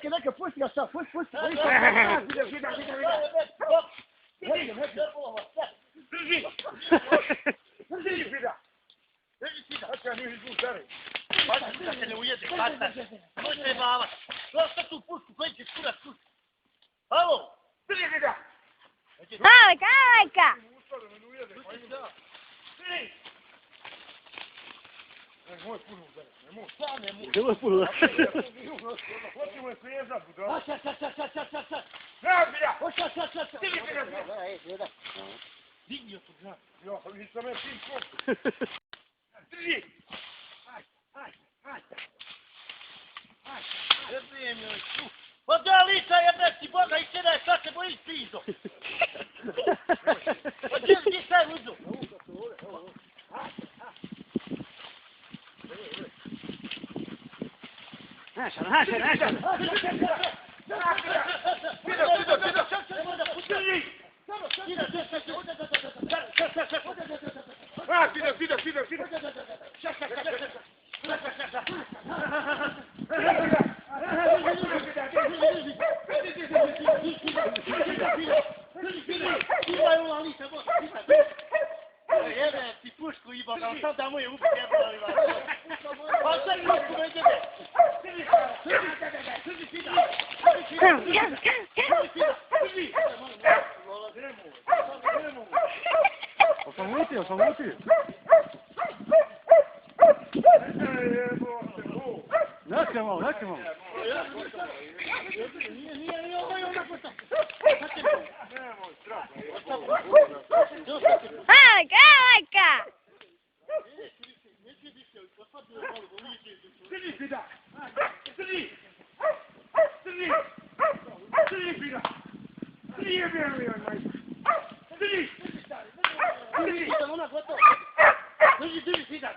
Neka, pusti ga sad, pusti. Drži, Frida. Sad ja nije izvuš, dare. Pazi da se ne ujede, kata. Možete mama. Šta tu pušku, koji će kurat tu? Alo, drži, Frida. Aleka! Nemoj puno udara, nemoj. Šta nemoj? Nemoj puno udara. Hoćemo je slijezat, budala. Sad. Ne, Frida. Sad. Drži, Frida. Digni od toga. Ja, nisam je tim kom. Drži. Jebem joj tu. Pa da lica jebem ti Boga i sedaj, sad se bojiš pizo. Pa gdje sad uđu? Našan. Jebe ti pušku i Boga, sad da mu je ubiti jebali vas. Pa sad pušku me jebe. Osamutio. Nakamo. Nije ovo onako šta. Nemoj, strah. Aleka! Drži, Frida. Drži, Frida. Drži, jebem li on, majka. Drži. Ona gotovo. Drži, Frida.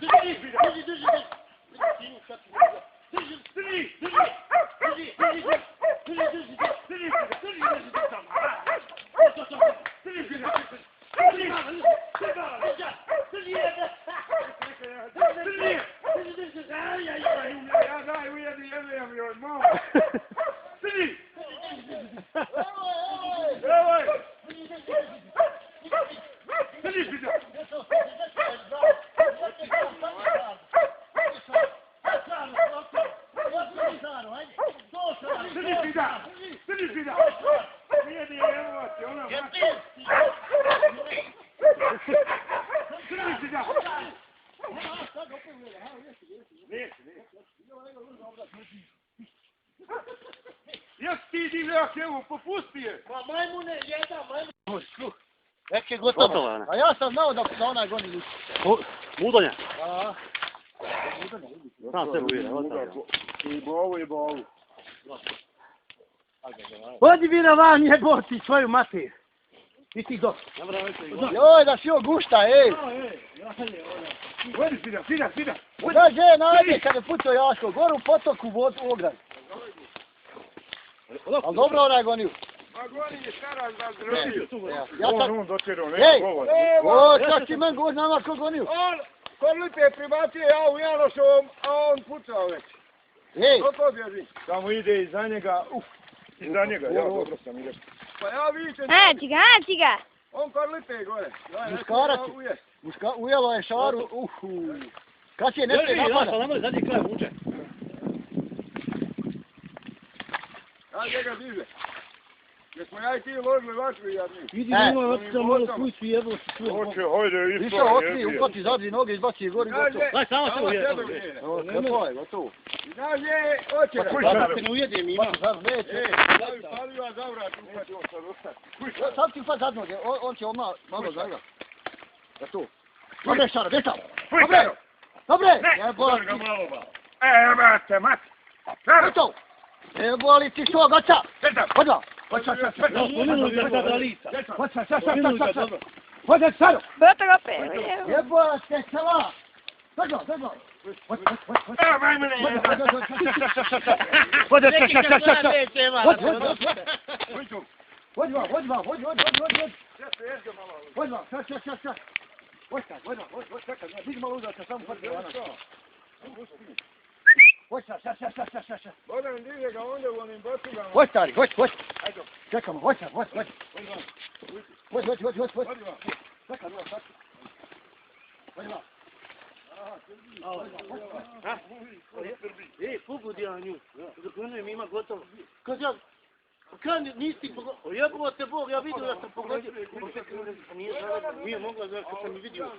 Jes ti divljak, evo, popusti je. Ma majmune, jedan majmun. Moj sluh. Već je gotovo. Gotovo je ona. A ja sam znao da ona goni ljuče. Mudonja. A. Sam sebe uvijek, ostavljam. I bovu. Odi vi na van, jeboti svoju mater. I ti dok. Joj, da si joj gušta, ej. Vodi, sida. Da, gdje je najde kad je pucao Jaško? Gore u potoku, vodu u ograd. Ali dobro ona je gonio. Ma goni je stara da zdravlju. Ja tak... On dotjerao, Ej, ne govor. o, sad ti men go znama ko gonio. On, kod Lipe je pribacio ja u Janošovom, a on pucao već. Ej, To bježi. Tamo ide iza njega, iza njega, ja dobro sam ideš. Pa ja vidite, Ciga. on kod Lipe je gore. Muškarac. Ujelo je šaru, Kad će nešto napada? Nemoj zadnji kraj vuče. Ja njega diže. Jer smo ja i ti ložili vatru jadni. Idi nemoj otići moju kuću jebo si čuo. Hoće, hojde, Više otri, upati zadnji noge, izbaci je gori gotovo. Daj, samo se ujede. Gotovo je, gotovo. Znaš je, hoće da. Da se ne ujedem ima. Sad neće. Stavio zavrat, upati on sad ostati. Sad ti upati zadnog, on će oma malo zavrat. Gotovo. Dobre šara, gdje sam? Dobre! Jeboli ti. Brate, mat. Gotovo. Jeboli ti svog oca. Hodva. Hodaj staro. Bota ga pe. Jebola ste sela. Hodva. Bodan diže ga onda u onim bocugama. Hoj stari, hoj. Čekamo, hoj. Hoj. Čekam, Ej, pogodi ja nju. Zaključujem ima gotovo. Kad ja... Kad nisi pogodio? Jebova te Bog, ja vidio da sam pogodio. Nije mogla da kad sam mi vidio.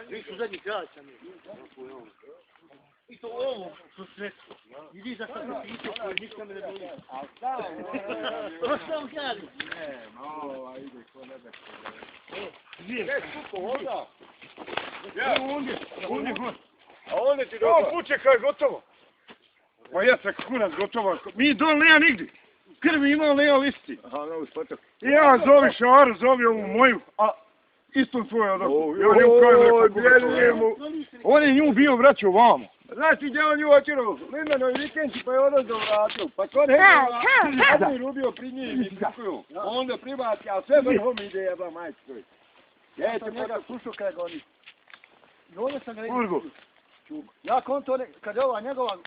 Vi su zadnji kraj sam je. I to ovo su sredstvo. Idi za sad pitao koji ništa me ne boli. To što vam kažem? Ide ko nebe. Skupo, onda. Ja, ovdje god. A ovdje ti dobro. On puće kaj gotovo. Pa ja sam kunac gotovo. Mi dol nema nigdje. Krvi imao leo listi. Aha, novu spotak. Ja zovi šaru, zovi ovu moju, a isto tvoje odakle. Ja nju kajem rekao. On je nju bio vraćao vamo. Znaš ti gdje on nju otirao? Lindanoj vikenci pa je odazdo vratio. Pa kod hekova on je rubio pri njih i kukuju. Onda pribaci, a sve vrhom ide jeba majčkoj. Ja sam njega slušao kada ga oni. I ovdje sam ga vidio. Ja konto, kad je ova njegova